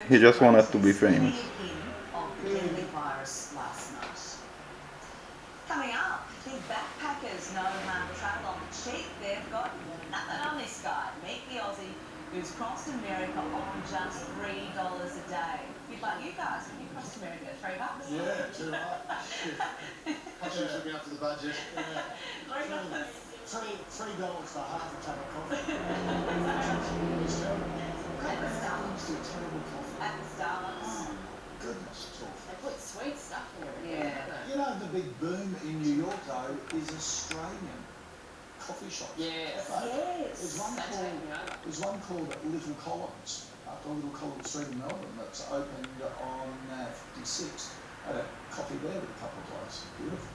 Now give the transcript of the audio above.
He just wanted to be famous. Of the deadly virus last night. Coming up, the backpackers know how to travel on the cheap. They've got nothing on this guy. Meet the Aussie who's crossed America on just $3 a day. A bit like you guys when you crossed America, $3. Yeah, too right. Hutchins should be up to the budget. Yeah. $3. $3 for half a cup of coffee. It's terrible. At the Starbucks. It's a terrible coffee. At the Starbucks. Oh, goodness, talk. They put sweet stuff in it. Yeah. You know, the big boom in New York, though, is Australian coffee shops. Yes. Yes. There's one called Little Collins, up on Little Collins Street in Melbourne, that's opened on 56. I had a coffee there with a couple of guys. Beautiful.